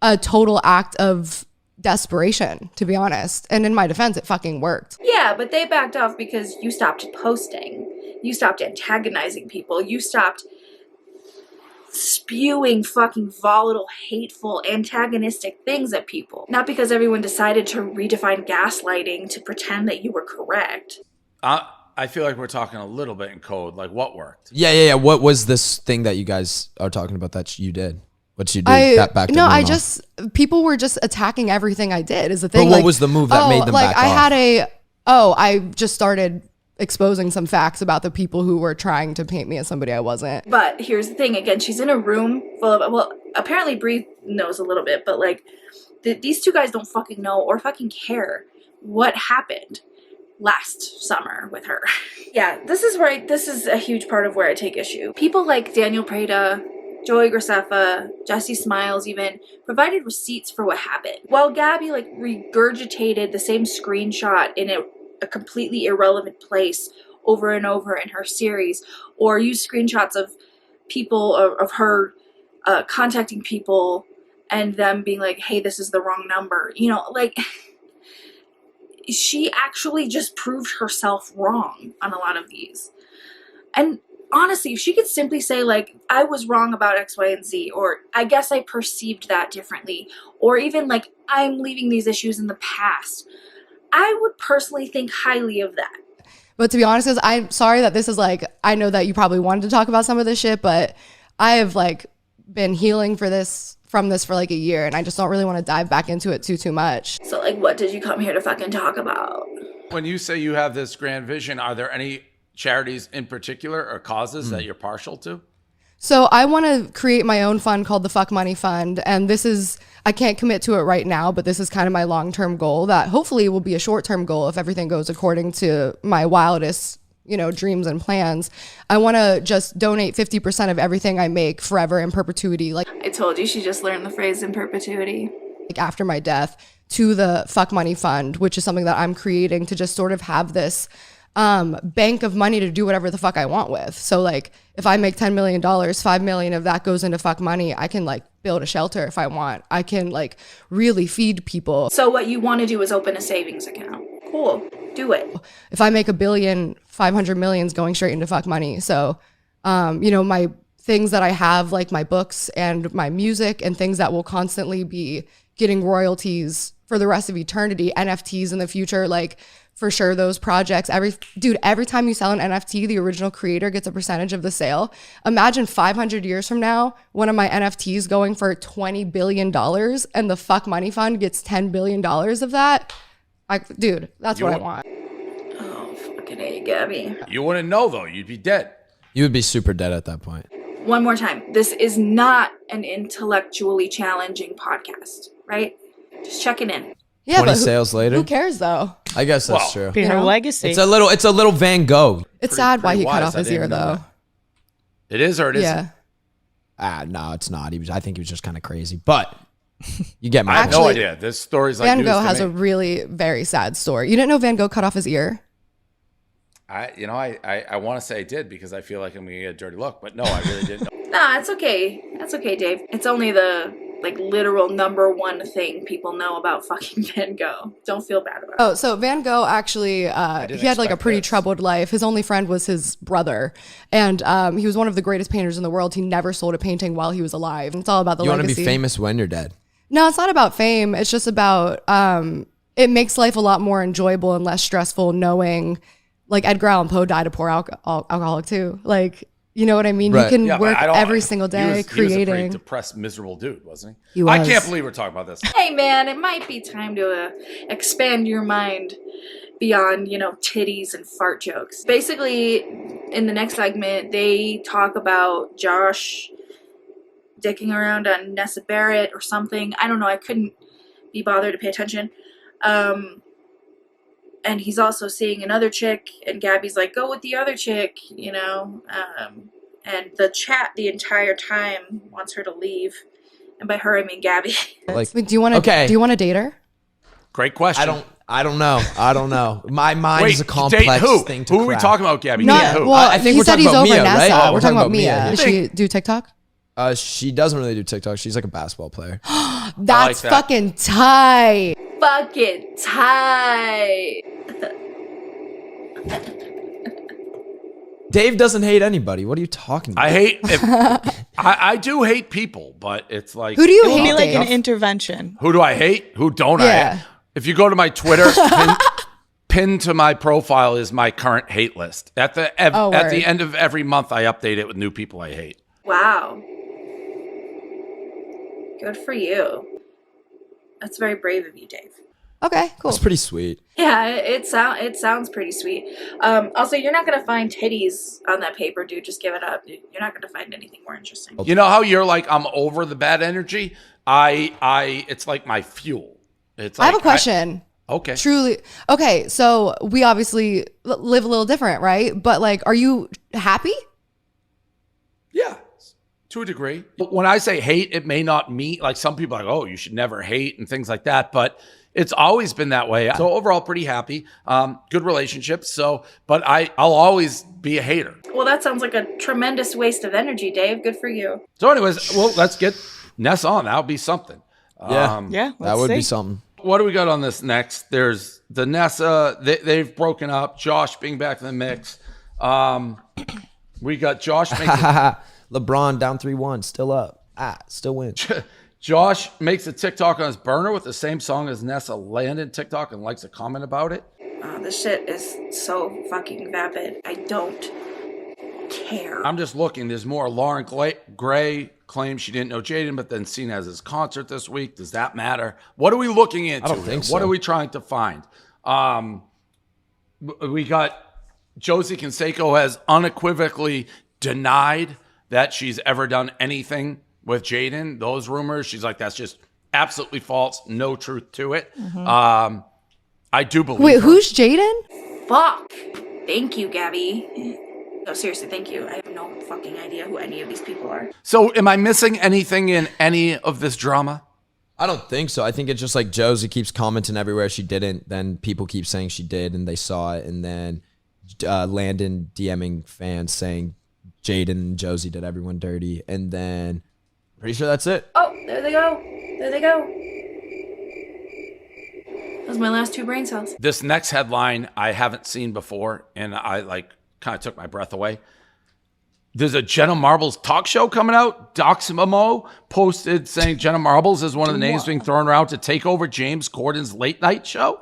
[SPEAKER 2] a total act of desperation, to be honest. And in my defense, it fucking worked.
[SPEAKER 1] Yeah, but they backed off because you stopped posting. You stopped antagonizing people. You stopped spewing fucking volatile, hateful, antagonistic things at people. Not because everyone decided to redefine gaslighting to pretend that you were correct.
[SPEAKER 5] I feel like we're talking a little bit in code. Like what worked?
[SPEAKER 4] Yeah. What was this thing that you guys are talking about that you did? What you did that back?
[SPEAKER 2] People were just attacking everything I did is the thing.
[SPEAKER 4] But what was the move that made them back off?
[SPEAKER 2] I just started exposing some facts about the people who were trying to paint me as somebody I wasn't.
[SPEAKER 1] But here's the thing, again, she's in a room full of, well, apparently Bree knows a little bit, but like, these two guys don't fucking know or fucking care what happened last summer with her. Yeah, this is a huge part of where I take issue. People like Daniel Prada, Joey Graceffa, Jesse Smiles even, provided receipts for what happened. While Gabbie like regurgitated the same screenshot in a completely irrelevant place over and over in her series, or used screenshots of people, of her contacting people and them being like, hey, this is the wrong number. You know, like, she actually just proved herself wrong on a lot of these. And honestly, if she could simply say, like, I was wrong about X, Y, and Z, or I guess I perceived that differently, or even, like, I'm leaving these issues in the past, I would personally think highly of that.
[SPEAKER 2] But to be honest, I'm sorry that this is like, I know that you probably wanted to talk about some of this shit, but I have, like, been healing from this for, like, a year, and I just don't really want to dive back into it too much.
[SPEAKER 1] So, like, what did you come here to fucking talk about?
[SPEAKER 5] When you say you have this grand vision, are there any charities in particular or causes that you're partial to?
[SPEAKER 2] So I want to create my own fund called the Fuck Money Fund. And this is, I can't commit to it right now, but this is kind of my long-term goal that hopefully will be a short-term goal if everything goes according to my wildest, dreams and plans. I want to just donate 50% of everything I make forever in perpetuity. Like
[SPEAKER 1] I told you, she just learned the phrase in perpetuity.
[SPEAKER 2] Like after my death to the Fuck Money Fund, which is something that I'm creating to just sort of have this bank of money to do whatever the fuck I want with. So like if I make $10 million, $5 million of that goes into fuck money. I can like build a shelter if I want. I can like really feed people.
[SPEAKER 1] So what you want to do is open a savings account. Cool. Do it.
[SPEAKER 2] If I make $1 billion, 500 million's going straight into fuck money. So, you know, my things that I have, like my books and my music and things that will constantly be getting royalties for the rest of eternity, NFTs in the future, like for sure those projects, every time you sell an NFT, the original creator gets a percentage of the sale. Imagine 500 years from now, one of my NFTs going for $20 billion and the fuck money fund gets $10 billion of that. Dude, that's what I want.
[SPEAKER 1] Oh, fucking A, Gabby.
[SPEAKER 5] You wouldn't know, though. You'd be dead.
[SPEAKER 4] You would be super dead at that point.
[SPEAKER 1] One more time. This is not an intellectually challenging podcast, right? Just checking in.
[SPEAKER 2] Yeah,
[SPEAKER 4] 20
[SPEAKER 2] but
[SPEAKER 4] sales later.
[SPEAKER 2] Who cares though?
[SPEAKER 4] I guess that's true.
[SPEAKER 10] Be her legacy.
[SPEAKER 4] It's a little Van Gogh.
[SPEAKER 2] It's sad why he cut off his ear though.
[SPEAKER 5] It is or it
[SPEAKER 2] Yeah.
[SPEAKER 5] isn't?
[SPEAKER 4] No, it's not. I think he was just kind of crazy. But you get my
[SPEAKER 5] I have
[SPEAKER 4] point.
[SPEAKER 5] no idea. This story's like
[SPEAKER 2] Van
[SPEAKER 5] news
[SPEAKER 2] Gogh
[SPEAKER 5] to
[SPEAKER 2] has
[SPEAKER 5] me.
[SPEAKER 2] a really very sad story. You didn't know Van Gogh cut off his ear?
[SPEAKER 5] I want to say I did because I feel like I'm going to get a dirty look, but no, I really didn't know.
[SPEAKER 1] Nah, it's okay. That's okay, Dave. It's only the like literal number one thing people know about fucking Van Gogh. Don't feel bad about it.
[SPEAKER 2] Oh, so Van Gogh actually, he had like a pretty troubled life. His only friend was his brother. And he was one of the greatest painters in the world. He never sold a painting while he was alive. It's all about the
[SPEAKER 4] You
[SPEAKER 2] legacy.
[SPEAKER 4] want to be famous when you're dead.
[SPEAKER 2] No, it's not about fame. It's just about, it makes life a lot more enjoyable and less stressful knowing, like Edgar Allan Poe died a poor alcoholic too. Like, you know what I mean?
[SPEAKER 4] Right.
[SPEAKER 2] You can
[SPEAKER 5] Yeah, but
[SPEAKER 2] work
[SPEAKER 5] I don't-
[SPEAKER 2] every single day
[SPEAKER 5] He was a pretty
[SPEAKER 2] creating.
[SPEAKER 5] depressed, miserable dude, wasn't he?
[SPEAKER 2] He was.
[SPEAKER 5] I can't believe we're talking about this.
[SPEAKER 1] Hey man, it might be time to expand your mind beyond, you know, titties and fart jokes. Basically, in the next segment, they talk about Josh dicking around on Nessa Barrett or something. I don't know. I couldn't be bothered to pay attention. And he's also seeing another chick, and Gabby's like, go with the other chick, you know. And the chat the entire time wants her to leave. And by her, I mean Gabby.
[SPEAKER 4] Like,
[SPEAKER 2] Wait, do you want to date her?
[SPEAKER 5] Great question.
[SPEAKER 4] I don't know. My mind
[SPEAKER 5] Wait,
[SPEAKER 4] is a complex
[SPEAKER 5] date who?
[SPEAKER 4] thing to
[SPEAKER 5] Who are we
[SPEAKER 4] crack.
[SPEAKER 5] talking about, Gabby?
[SPEAKER 2] No,
[SPEAKER 5] Date who?
[SPEAKER 2] well,
[SPEAKER 4] I think
[SPEAKER 2] he
[SPEAKER 4] we're
[SPEAKER 2] said
[SPEAKER 4] talking
[SPEAKER 2] he's
[SPEAKER 4] about
[SPEAKER 2] over
[SPEAKER 4] Mia,
[SPEAKER 2] Nessa.
[SPEAKER 4] right? Oh,
[SPEAKER 2] We're talking about Mia. Does she do TikTok?
[SPEAKER 4] She doesn't really do TikTok. She's like a basketball player.
[SPEAKER 2] That's
[SPEAKER 5] that.
[SPEAKER 2] fucking tight.
[SPEAKER 1] Fucking tight.
[SPEAKER 4] Dave doesn't hate anybody. What are you talking about?
[SPEAKER 5] I do hate people, but it's like,
[SPEAKER 2] Who do you
[SPEAKER 10] It would
[SPEAKER 2] hate?
[SPEAKER 10] be like
[SPEAKER 2] Dave?
[SPEAKER 10] an intervention.
[SPEAKER 5] who do I hate? Who don't I
[SPEAKER 2] Yeah.
[SPEAKER 5] hate? If you go to my Twitter, pinned to my profile is my current hate list. At the
[SPEAKER 2] word.
[SPEAKER 5] end of every month, I update it with new people I hate.
[SPEAKER 1] Wow. Good for you. That's very brave of you, Dave.
[SPEAKER 2] Okay, cool.
[SPEAKER 4] That's pretty sweet.
[SPEAKER 1] Yeah, it sounds pretty sweet. Also, you're not gonna find titties on that paper, dude. Just give it up. You're not gonna find anything more interesting.
[SPEAKER 5] You know how you're like, I'm over the bad energy? It's like my fuel. It's like,
[SPEAKER 2] I have a question.
[SPEAKER 5] Okay.
[SPEAKER 2] Truly. Okay, so we obviously live a little different, right? But like, are you happy?
[SPEAKER 5] Yeah, to a degree. But when I say hate, it may not mean, like some people are like, oh, you should never hate and things like that. But it's always been that way. So overall, pretty happy. Good relationships. But I'll always be a hater.
[SPEAKER 1] Well, that sounds like a tremendous waste of energy, Dave. Good for you.
[SPEAKER 5] So anyways, well, let's get Ness on. That'll be something.
[SPEAKER 10] Yeah,
[SPEAKER 4] That would be something.
[SPEAKER 5] What do we got on this next? There's the Nessa. They've broken up. Josh being back in the mix. We got Josh making
[SPEAKER 4] LeBron down 3-1, still up. Still wins.
[SPEAKER 5] Josh makes a TikTok on his burner with the same song as Nessa landed TikTok and likes a comment about it.
[SPEAKER 1] This shit is so fucking vapid. I don't care.
[SPEAKER 5] I'm just looking. There's more. Lauren Gray claims she didn't know Jaden, but then seen as his concert this week. Does that matter? What are we looking into?
[SPEAKER 4] I don't think so.
[SPEAKER 5] What are we trying to find? We got Josie Canseco has unequivocally denied that she's ever done anything with Jaden. Those rumors, she's like, that's just absolutely false. No truth to it.
[SPEAKER 2] Mm-hmm.
[SPEAKER 5] I do believe
[SPEAKER 2] Wait,
[SPEAKER 5] her.
[SPEAKER 2] who's Jaden?
[SPEAKER 1] Fuck. Thank you, Gabby. No, seriously, thank you. I have no fucking idea who any of these people are.
[SPEAKER 5] So am I missing anything in any of this drama?
[SPEAKER 4] I don't think so. I think it's just like Josie keeps commenting everywhere she didn't. Then people keep saying she did and they saw it. And then Landon DMing fans saying Jaden and Josie did everyone dirty, and then pretty sure that's it.
[SPEAKER 1] Oh, there they go. There they go. Those are my last 2 brain cells.
[SPEAKER 5] This next headline I haven't seen before, and I kind of took my breath away. There's a Jenna Marbles talk show coming out. Doximo posted saying Jenna Marbles is one of the names being thrown around to take over James Corden's late night show.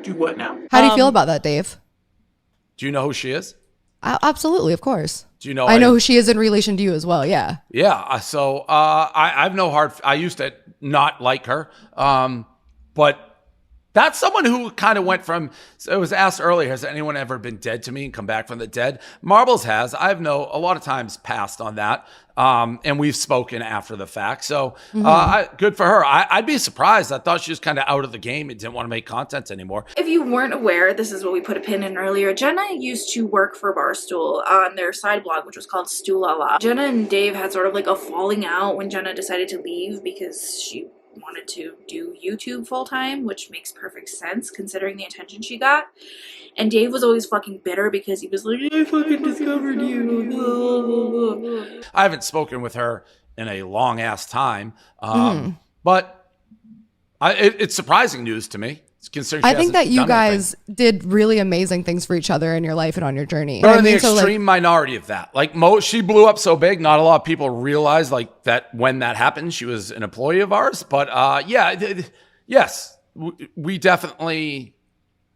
[SPEAKER 12] Do what now?
[SPEAKER 2] How do you feel about that, Dave?
[SPEAKER 5] Do you know who she is?
[SPEAKER 2] Absolutely, of course.
[SPEAKER 5] Do you know?
[SPEAKER 2] I know who she is in relation to you as well. Yeah.
[SPEAKER 5] Yeah. So I've no hard. I used to not like her, but that's someone who kind of went from. So it was asked earlier, has anyone ever been dead to me and come back from the dead? Marbles has. I've a lot of times passed on that, and we've spoken after the fact. So good for her. I'd be surprised. I thought she was kind of out of the game and didn't want to make content anymore.
[SPEAKER 1] If you weren't aware, this is what we put a pin in earlier. Jenna used to work for Barstool on their side blog, which was called Stoolala. Jenna and Dave had sort of like a falling out when Jenna decided to leave because she wanted to do YouTube full-time, which makes perfect sense considering the attention she got. And Dave was always fucking bitter because he was like, I fucking discovered you.
[SPEAKER 5] I haven't spoken with her in a long ass time, but it's surprising news to me. Considering
[SPEAKER 2] I think that you guys did really amazing things for each other in your life and on your journey.
[SPEAKER 5] We're in the extreme minority of that. Like she blew up so big, not a lot of people realized like that when that happened, she was an employee of ours. But yes, we definitely.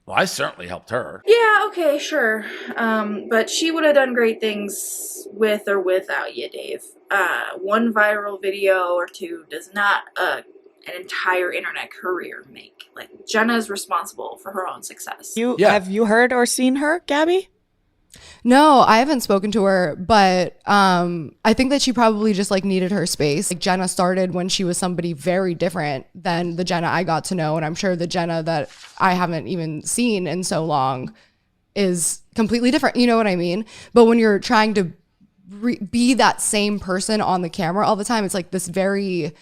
[SPEAKER 5] Well, I certainly helped her.
[SPEAKER 1] Yeah, okay, sure. But she would have done great things with or without you, Dave. One viral video or 2 does not an entire internet career make. Like, Jenna's responsible for her own success.
[SPEAKER 10] Have you heard or seen her, Gabbie?
[SPEAKER 2] No, I haven't spoken to her, but I think that she probably just like needed her space. Like Jenna started when she was somebody very different than the Jenna I got to know, and I'm sure the Jenna that I haven't even seen in so long is completely different. You know what I mean? But when you're trying to be that same person on the camera all the time, it's like this very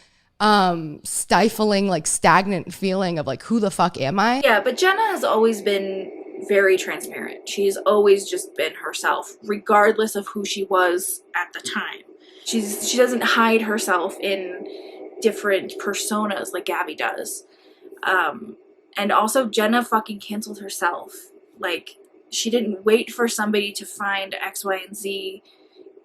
[SPEAKER 2] stifling, like stagnant feeling of like, who the fuck am I?
[SPEAKER 1] Yeah, but Jenna has always been very transparent. She's always just been herself, regardless of who she was at the time. She doesn't hide herself in different personas like Gabbie does. And also Jenna fucking canceled herself. Like, she didn't wait for somebody to find X, Y, and Z.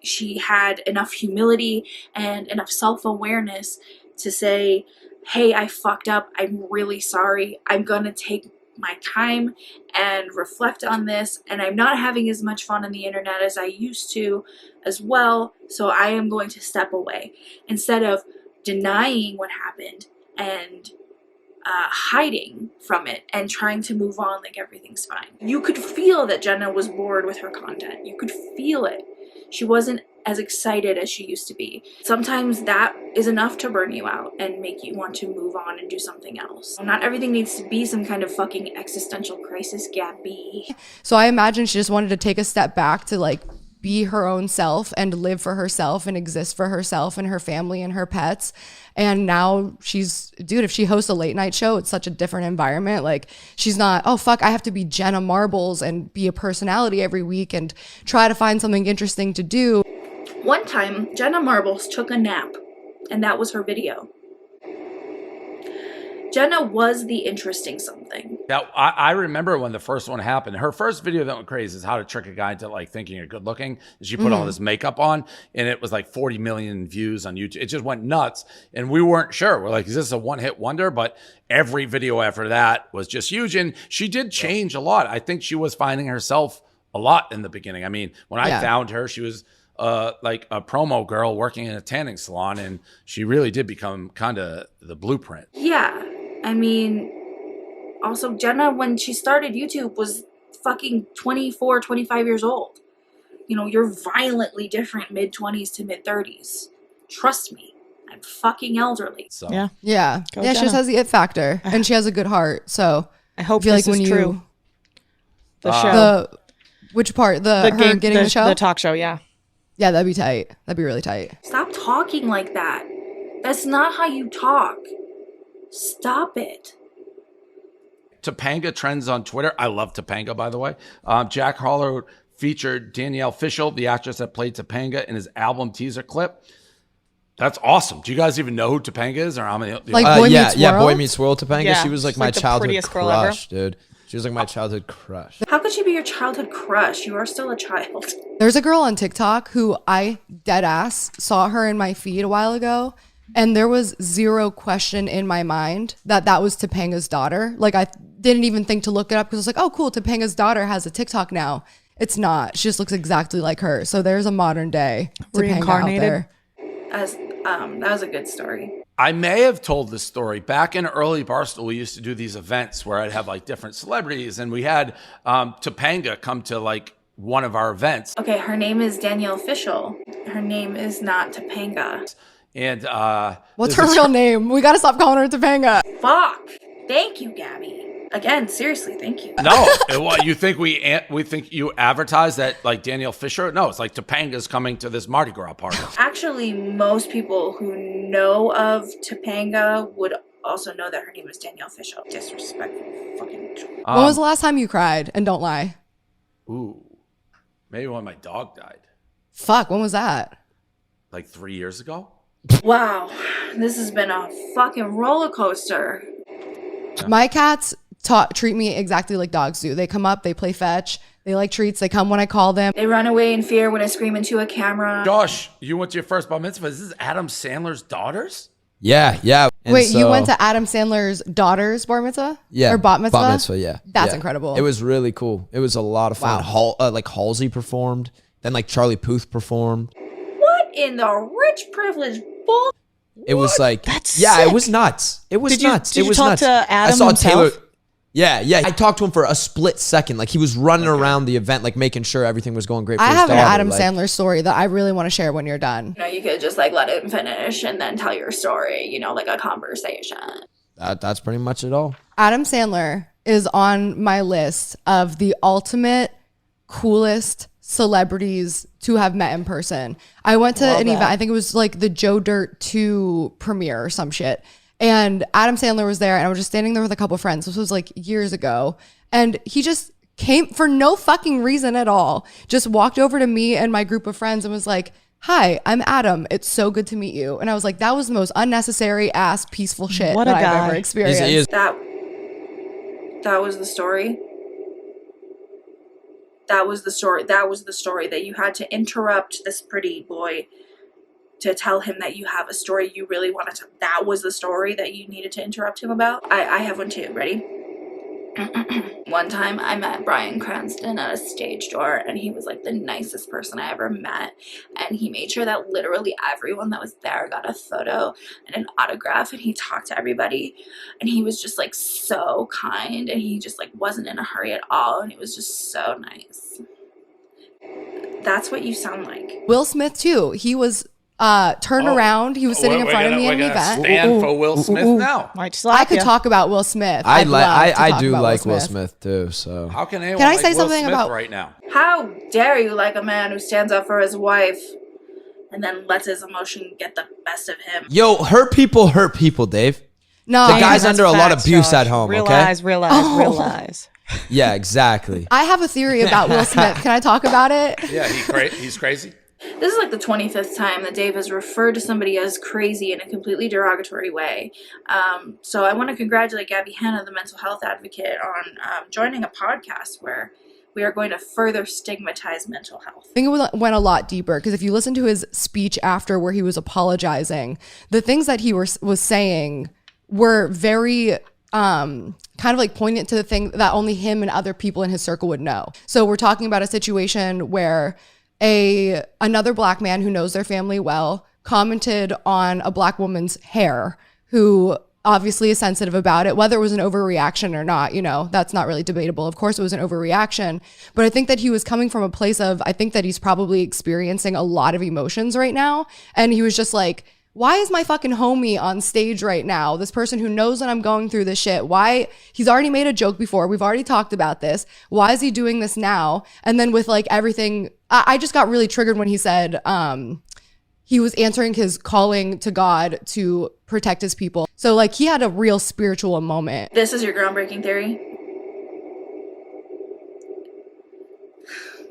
[SPEAKER 1] She had enough humility and enough self-awareness to say, hey, I fucked up. I'm really sorry. I'm gonna take my time and reflect on this, and I'm not having as much fun on the internet as I used to as well, so I am going to step away. Instead of denying what happened and hiding from it and trying to move on like everything's fine. You could feel that Jenna was bored with her content. You could feel it. She wasn't as excited as she used to be. Sometimes that is enough to burn you out and make you want to move on and do something else. Not everything needs to be some kind of fucking existential crisis, Gabbie.
[SPEAKER 2] So I imagine she just wanted to take a step back to like be her own self and live for herself and exist for herself and her family and her pets. And now she's, dude, if she hosts a late night show, it's such a different environment. Like, she's not, oh, fuck, I have to be Jenna Marbles and be a personality every week and try to find something interesting to do.
[SPEAKER 1] One time, Jenna Marbles took a nap, and that was her video. Jenna was the interesting something.
[SPEAKER 5] Now, I remember when the first one happened. Her first video that went crazy is how to trick a guy into like thinking you're good looking. She put all this makeup on, and it was like 40 million views on YouTube. It just went nuts, and we weren't sure. We're like, is this a one-hit wonder? But every video after that was just huge, and she did change a lot. I think she was finding herself a lot in the beginning. I mean, when I found her, she was like a promo girl working in a tanning salon, and she really did become kind of the blueprint.
[SPEAKER 1] Yeah. I mean, also Jenna, when she started YouTube, was fucking 24, 25 years old. You know, you're violently different mid-20s to mid-30s. Trust me, I'm fucking elderly.
[SPEAKER 5] So
[SPEAKER 2] Yeah.
[SPEAKER 10] Go
[SPEAKER 2] Yeah, she
[SPEAKER 10] Jenna.
[SPEAKER 2] just has the it factor, and she has a good heart. So
[SPEAKER 10] I hope
[SPEAKER 2] feel
[SPEAKER 10] this
[SPEAKER 2] like when
[SPEAKER 10] is
[SPEAKER 2] you
[SPEAKER 10] true. The show.
[SPEAKER 2] Which part? Her getting the show?
[SPEAKER 10] The talk show, yeah.
[SPEAKER 2] Yeah, that'd be tight. That'd be really tight.
[SPEAKER 1] Stop talking like that. That's not how you talk. Stop it.
[SPEAKER 5] Topanga trends on Twitter. I love Topanga, by the way. Jack Harlow featured Danielle Fishel, the actress that played Topanga, in his album teaser clip. That's awesome. Do you guys even know who Topanga is, or how many?
[SPEAKER 2] Like Boy Meets World?
[SPEAKER 4] Boy Meets World. Topanga.
[SPEAKER 10] Yeah,
[SPEAKER 4] She was like
[SPEAKER 10] she's
[SPEAKER 4] my
[SPEAKER 10] like the
[SPEAKER 4] childhood
[SPEAKER 10] prettiest girl ever.
[SPEAKER 4] crush, dude. She was like my childhood crush.
[SPEAKER 1] How could she be your childhood crush? You are still a child.
[SPEAKER 2] There's a girl on TikTok who I dead ass saw her in my feed a while ago, and there was zero question in my mind that that was Topanga's daughter. Like, I didn't even think to look it up because I was like, oh, cool, Topanga's daughter has a TikTok now. It's not. She just looks exactly like her. So there's a modern day Topanga
[SPEAKER 10] Reincarnated.
[SPEAKER 2] out there.
[SPEAKER 1] That was a good story.
[SPEAKER 5] I may have told this story back in early Barstool. We used to do these events where I'd have like different celebrities, and we had Topanga come to like one of our events.
[SPEAKER 1] Okay, her name is Danielle Fishel. Her name is not Topanga.
[SPEAKER 5] And
[SPEAKER 2] What's her real name? We got to stop calling her Topanga.
[SPEAKER 1] Fuck. Thank you, Gabbie. Again, seriously, thank you.
[SPEAKER 5] No, what you think we think you advertise that like Danielle Fisher? No, it's like Topanga's coming to this Mardi Gras party.
[SPEAKER 1] Actually, most people who know of Topanga would also know that her name is Danielle Fishel. Disrespectful fucking.
[SPEAKER 2] When was the last time you cried? And don't lie.
[SPEAKER 5] Ooh, maybe when my dog died.
[SPEAKER 2] Fuck, when was that?
[SPEAKER 5] Like 3 years ago.
[SPEAKER 1] Wow, this has been a fucking roller coaster.
[SPEAKER 2] My cats treat me exactly like dogs do. They come up, they play fetch, they like treats, they come when I call them.
[SPEAKER 1] They run away in fear when I scream into a camera.
[SPEAKER 5] Josh, you went to your first bar mitzvah. Is this Adam Sandler's daughters?
[SPEAKER 4] Yeah. And
[SPEAKER 2] Wait, you
[SPEAKER 4] so-
[SPEAKER 2] went to Adam Sandler's daughter's bar mitzvah?
[SPEAKER 4] Yeah.
[SPEAKER 2] Or bat mitzvah?
[SPEAKER 4] Bat mitzvah, yeah.
[SPEAKER 2] That's
[SPEAKER 4] Yeah.
[SPEAKER 2] incredible.
[SPEAKER 4] It was really cool. It was a lot of fun.
[SPEAKER 2] Wow.
[SPEAKER 4] Like Halsey performed. Then like Charlie Puth performed.
[SPEAKER 1] What in the rich privileged bull?
[SPEAKER 4] It was like,
[SPEAKER 10] That's
[SPEAKER 4] yeah,
[SPEAKER 10] sick.
[SPEAKER 4] it was nuts. It was
[SPEAKER 10] Did you-
[SPEAKER 4] nuts.
[SPEAKER 10] did
[SPEAKER 4] it
[SPEAKER 10] you
[SPEAKER 4] was
[SPEAKER 10] talk
[SPEAKER 4] nuts.
[SPEAKER 10] to Adam
[SPEAKER 4] I saw
[SPEAKER 10] himself?
[SPEAKER 4] Taylor. Yeah. I talked to him for a split second. Like he was running around the event, like making sure everything was going great for
[SPEAKER 2] I
[SPEAKER 4] his
[SPEAKER 2] have an
[SPEAKER 4] daughter.
[SPEAKER 2] Adam
[SPEAKER 4] like,
[SPEAKER 2] Sandler story that I really want to share when you're done.
[SPEAKER 1] You know, you could just like let it finish and then tell your story, you know, like a conversation.
[SPEAKER 4] That's pretty much it all.
[SPEAKER 2] Adam Sandler is on my list of the ultimate coolest celebrities to have met in person. I went to an event, I think it was like the Joe Dirt 2 premiere or some shit. And Adam Sandler was there, and I was just standing there with a couple friends. This was like years ago. And he just came for no fucking reason at all. Just walked over to me and my group of friends and was like, hi, I'm Adam. It's so good to meet you. And I was like, that was the most unnecessary ass peaceful shit
[SPEAKER 10] What a
[SPEAKER 2] that I've
[SPEAKER 10] guy.
[SPEAKER 2] ever experienced.
[SPEAKER 4] He is-
[SPEAKER 1] That was the story. That was the story. That was the story that you had to interrupt this pretty boy to tell him that you have a story you really wanted to. That was the story that you needed to interrupt him about. I have one too. Ready? One time I met Bryan Cranston at a stage door, and he was like the nicest person I ever met, and he made sure that literally everyone that was there got a photo and an autograph, and he talked to everybody, and he was just like so kind, and he just like wasn't in a hurry at all, and it was just so nice. That's what you sound like.
[SPEAKER 2] Will Smith too. He was turned around. He was sitting in front of me at an event.
[SPEAKER 5] Stand for Will Smith now.
[SPEAKER 10] Might slap
[SPEAKER 2] I could
[SPEAKER 10] ya.
[SPEAKER 2] talk about Will Smith.
[SPEAKER 4] I
[SPEAKER 2] I'd love to
[SPEAKER 4] I
[SPEAKER 2] talk
[SPEAKER 4] do
[SPEAKER 2] about
[SPEAKER 4] like Will Smith too. So
[SPEAKER 5] How can anyone
[SPEAKER 2] Can I
[SPEAKER 5] like
[SPEAKER 2] say
[SPEAKER 5] Will
[SPEAKER 2] something
[SPEAKER 5] Smith
[SPEAKER 2] about-
[SPEAKER 5] right now?
[SPEAKER 1] How dare you like a man who stands up for his wife and then lets his emotion get the best of him?
[SPEAKER 4] yo, hurt people, Dave.
[SPEAKER 2] No,
[SPEAKER 4] The guy's
[SPEAKER 10] That's
[SPEAKER 4] under a lot of
[SPEAKER 10] facts,
[SPEAKER 4] abuse
[SPEAKER 10] Josh.
[SPEAKER 4] at home.
[SPEAKER 10] Realize,
[SPEAKER 4] Okay.
[SPEAKER 10] realize.
[SPEAKER 4] Yeah, exactly.
[SPEAKER 2] I have a theory about Will Smith. Can I talk about it?
[SPEAKER 5] Yeah, he's crazy.
[SPEAKER 1] This is like the 25th time that Dave has referred to somebody as crazy in a completely derogatory way. So I want to congratulate Gabbie Hanna, the mental health advocate, on joining a podcast where we are going to further stigmatize mental health.
[SPEAKER 2] I think it went a lot deeper because if you listen to his speech after where he was apologizing, the things that he was saying were very kind of like poignant to the thing that only him and other people in his circle would know. So we're talking about a situation where another black man who knows their family well commented on a black woman's hair, who obviously is sensitive about it, whether it was an overreaction or not, you know, that's not really debatable. Of course it was an overreaction, but I think that he was coming from a place of, I think that he's probably experiencing a lot of emotions right now. And he was just like, why is my fucking homie on stage right now? This person who knows that I'm going through this shit. Why? He's already made a joke before. We've already talked about this. Why is he doing this now? And then with like everything, I just got really triggered when he said he was answering his calling to God to protect his people. So like he had a real spiritual moment.
[SPEAKER 1] This is your groundbreaking theory?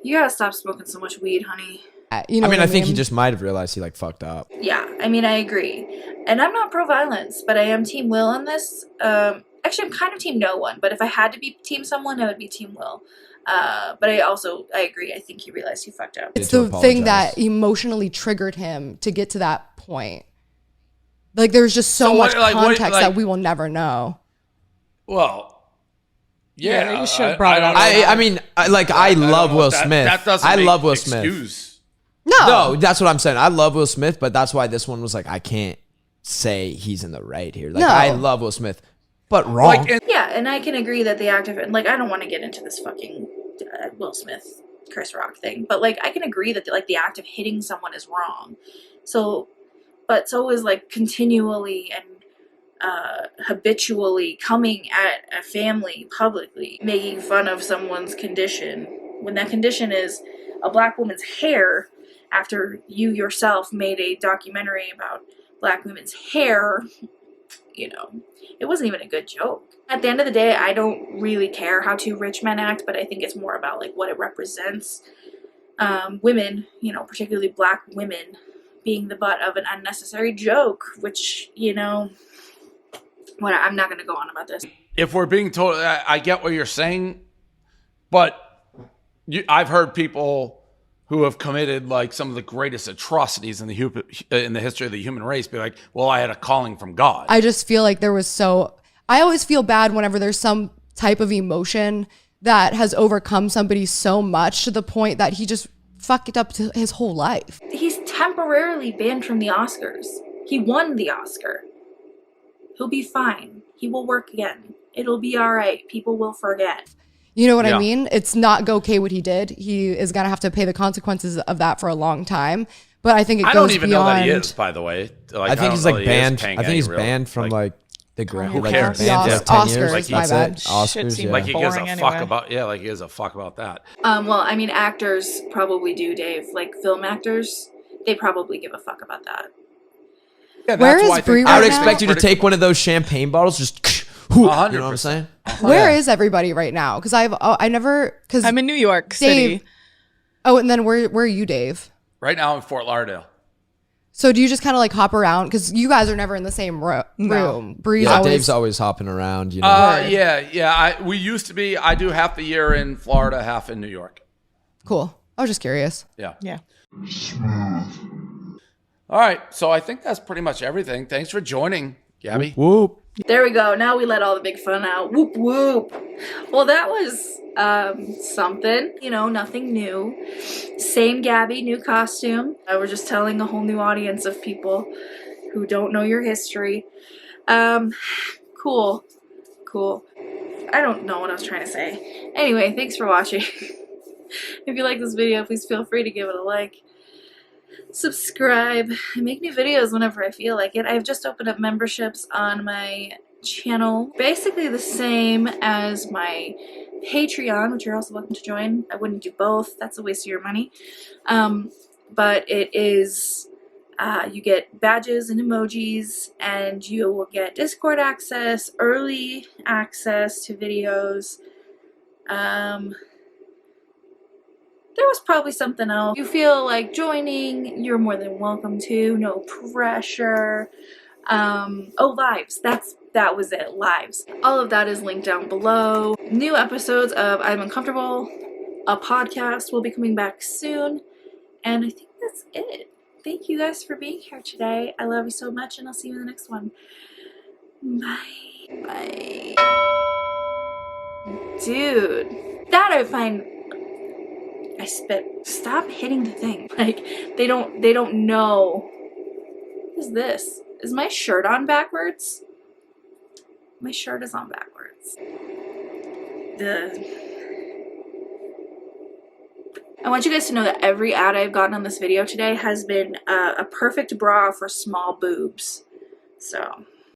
[SPEAKER 1] You gotta stop smoking so much weed, honey.
[SPEAKER 2] You know
[SPEAKER 4] I mean,
[SPEAKER 2] what
[SPEAKER 4] I think he just might have realized he like fucked up.
[SPEAKER 1] Yeah, I mean, I agree. And I'm not pro-violence, but I am Team Will on this. Actually, I'm kind of Team no one, but if I had to be Team someone, I would be Team Will. But I agree. I think he realized he fucked up.
[SPEAKER 2] It's the thing that emotionally triggered him to get to that point. Like, there's just so much context that we will never know.
[SPEAKER 5] Well, yeah,
[SPEAKER 10] you should have brought it up.
[SPEAKER 4] I mean, I love Will Smith.
[SPEAKER 5] That doesn't
[SPEAKER 4] I
[SPEAKER 5] make
[SPEAKER 4] love Will
[SPEAKER 5] excuse.
[SPEAKER 4] Smith. No, that's what I'm saying. I love Will Smith, but that's why this one was like, I can't say he's in the right here. Like, I love Will Smith, but wrong.
[SPEAKER 1] Yeah, and I can agree that the act of it, like, I don't want to get into this fucking Will Smith, Chris Rock thing, but like, I can agree that the act of hitting someone is wrong. So, but so is like continually and habitually coming at a family publicly, making fun of someone's condition when that condition is a black woman's hair. After you yourself made a documentary about black women's hair, you know, it wasn't even a good joke. At the end of the day, I don't really care how two rich men act, but I think it's more about like what it represents. Women, you know, particularly black women, being the butt of an unnecessary joke, which, you know, I'm not going to go on about this.
[SPEAKER 5] If we're being told, I get what you're saying, but I've heard people who have committed like some of the greatest atrocities in the history of the human race be like, well, I had a calling from God.
[SPEAKER 2] I just feel like I always feel bad whenever there's some type of emotion that has overcome somebody so much to the point that he just fucked up to his whole life.
[SPEAKER 1] He's temporarily banned from the Oscars. He won the Oscar. He'll be fine. He will work again. It'll be all right. People will forget.
[SPEAKER 2] You know what I mean? It's not okay what he did. He is going to have to pay the consequences of that for a long time. But I think it goes beyond. I don't even know that
[SPEAKER 5] he is, by the way. Like,
[SPEAKER 4] I think he's like banned. I think he's banned from like the ground.
[SPEAKER 5] Who
[SPEAKER 4] like
[SPEAKER 5] cares?
[SPEAKER 2] Oscars,
[SPEAKER 5] like,
[SPEAKER 2] my bad.
[SPEAKER 4] Oscars,
[SPEAKER 5] like he gives a fuck about. Yeah, like he gives a fuck about that.
[SPEAKER 1] Well, I mean, actors probably do, Dave. Like film actors, they probably give a fuck about that.
[SPEAKER 5] Yeah,
[SPEAKER 2] Where is Brie right
[SPEAKER 4] I would
[SPEAKER 2] now?
[SPEAKER 4] expect you to take one of those champagne bottles, just. 100%. You know what I'm saying?
[SPEAKER 2] Where is everybody right now? Because
[SPEAKER 10] I'm in New York City.
[SPEAKER 2] Oh, and then where are you, Dave?
[SPEAKER 5] Right now I'm in Fort Lauderdale.
[SPEAKER 2] So do you just kind of like hop around? Because you guys are never in the same room.
[SPEAKER 10] No.
[SPEAKER 2] Bree's
[SPEAKER 4] Dave's always hopping around. You know.
[SPEAKER 5] We used to be. I do half the year in Florida, half in New York.
[SPEAKER 2] Cool. I was just curious.
[SPEAKER 5] Yeah.
[SPEAKER 11] Smooth.
[SPEAKER 5] All right. So I think that's pretty much everything. Thanks for joining, Gabbie.
[SPEAKER 4] Whoop.
[SPEAKER 1] There we go. Now we let all the big fun out. Whoop, whoop. Well, that was something. You know, nothing new. Same Gabbie, new costume. We're just telling a whole new audience of people who don't know your history. Cool. I don't know what I was trying to say. Anyway, thanks for watching. If you like this video, please feel free to give it a like. Subscribe. I make new videos whenever I feel like it. I've just opened up memberships on my channel. Basically the same as my Patreon, which you're also welcome to join. I wouldn't do both. That's a waste of your money. But it is, you get badges and emojis, and you will get Discord access, early access to videos. There was probably something else. If you feel like joining, you're more than welcome to. No pressure. Lives. That was it. Lives. All of that is linked down below. New episodes of I'm Uncomfortable, a podcast, will be coming back soon. And I think that's it. Thank you guys for being here today. I love you so much, and I'll see you in the next one. Bye. Bye. Dude. That I find... I spit. Stop hitting the thing. Like, they don't know. What is this? Is my shirt on backwards? My shirt is on backwards. I want you guys to know that every ad I've gotten on this video today has been a perfect bra for small boobs. So...